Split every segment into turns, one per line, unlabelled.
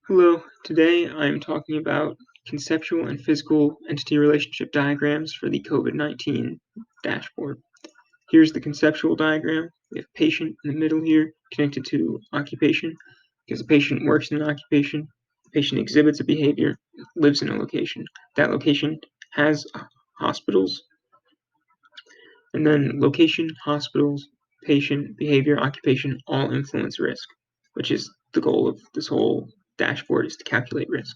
Hello, today I'm talking about conceptual and physical entity relationship diagrams for the COVID-19 dashboard. Here's the conceptual diagram. We have patient in the middle here connected to occupation because the patient works in an occupation. The patient exhibits a behavior, lives in a location. That location has hospitals, and then location, hospitals, patient, behavior, occupation all influence risk, which is the goal of this whole dashboard, is to calculate risk.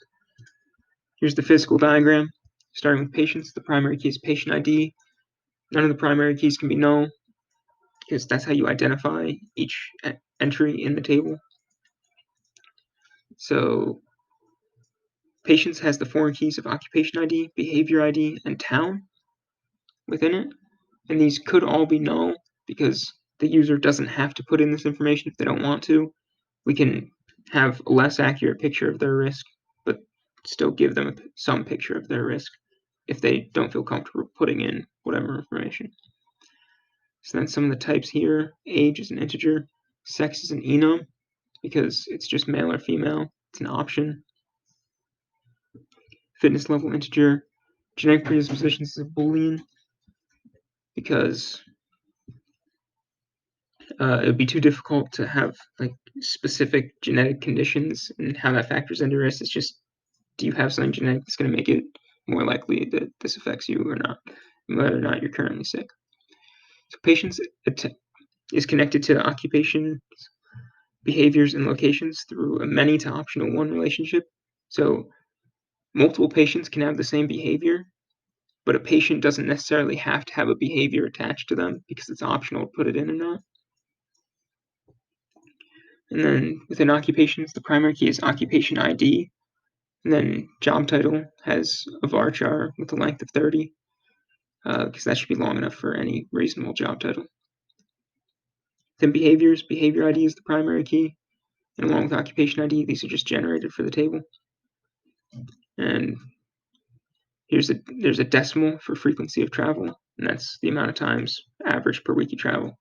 Here's the physical diagram. Starting with patients, the primary key is patient ID. None of the primary keys can be null because that's how you identify each entry in the table. So patients has the foreign keys of occupation ID, behavior ID, and town within it. And these could all be null because the user doesn't have to put in this information if they don't want to. We can have a less accurate picture of their risk, but still give them some picture of their risk if they don't feel comfortable putting in whatever information. So then some of the types here: age is an integer, sex is an enum because it's just male or female, it's an option. Fitness level integer, genetic predispositions is a boolean because it would be too difficult to have like specific genetic conditions and how that factors into risk. It's just, do you have something genetic that's going to make it more likely that this affects you or not, whether or not you're currently sick. So patients is connected to occupation, behaviors, and locations through a many to optional one relationship. So multiple patients can have the same behavior, but a patient doesn't necessarily have to have a behavior attached to them because it's optional to put it in or not. And then within occupations, the primary key is occupation ID. And then job title has a varchar with a length of 30, because that should be long enough for any reasonable job title. Then behaviors, behavior ID is the primary key. And along with occupation ID, these are just generated for the table. And there's a decimal for frequency of travel, and that's the amount of times average per week you travel.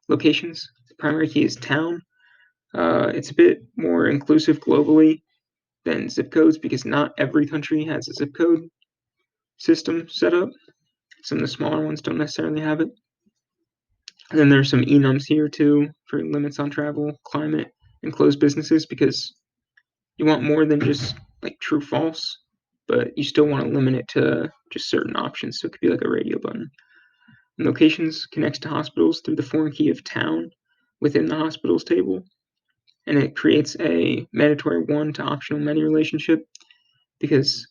Locations, the primary key is town. It's a bit more inclusive globally than zip codes because not every country has a zip code system set up. Some of the smaller ones don't necessarily have it. And then there's some enums here too for limits on travel, climate, and closed businesses because you want more than just like true false, but you still want to limit it to just certain options. So it could be like a radio button. And locations connects to hospitals through the foreign key of town within the hospitals table. And it creates a mandatory one to optional many relationship because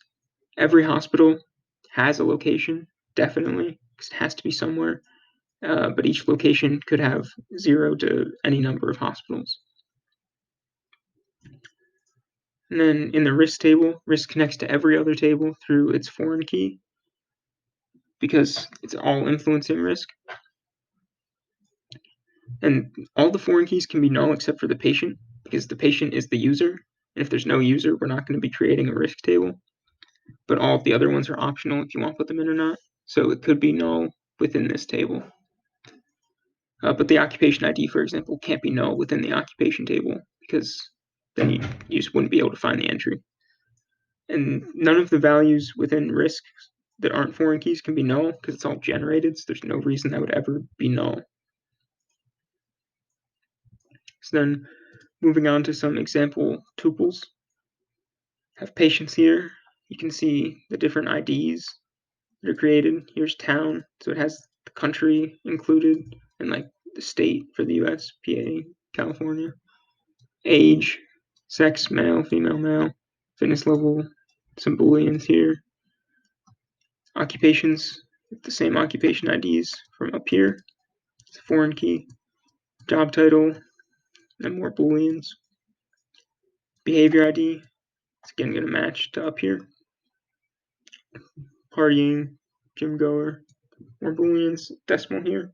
every hospital has a location, definitely, because it has to be somewhere. But each location could have 0 to any number of hospitals. And then in the risk table, risk connects to every other table through its foreign key because it's all influencing risk. And all the foreign keys can be null except for the patient because the patient is the user. And if there's no user, we're not going to be creating a risk table. But all of the other ones are optional if you want to put them in or not. So it could be null within this table. But the occupation ID, for example, can't be null within the occupation table because then you just wouldn't be able to find the entry. And none of the values within risk that aren't foreign keys can be null because it's all generated, so there's no reason that would ever be null. So then moving on to some example tuples. Have patients here. You can see the different IDs that are created. Here's town, so it has the country included and like the state for the US, PA, California. Age, sex, male, female, male. Fitness level, some booleans here. Occupations, the same occupation IDs from up here. It's a foreign key. Job title, and more booleans. Behavior ID, it's again going to match to up here. Partying, gym goer, more booleans, decimal here.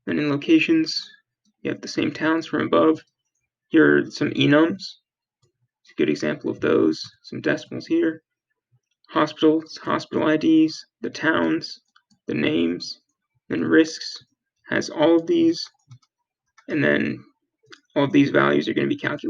Then in locations, you have the same towns from above. Here are some enums. It's a good example of those. Some decimals here. Hospitals, hospital IDs, the towns, the names, then risks has all of these, and then all of these values are going to be calculated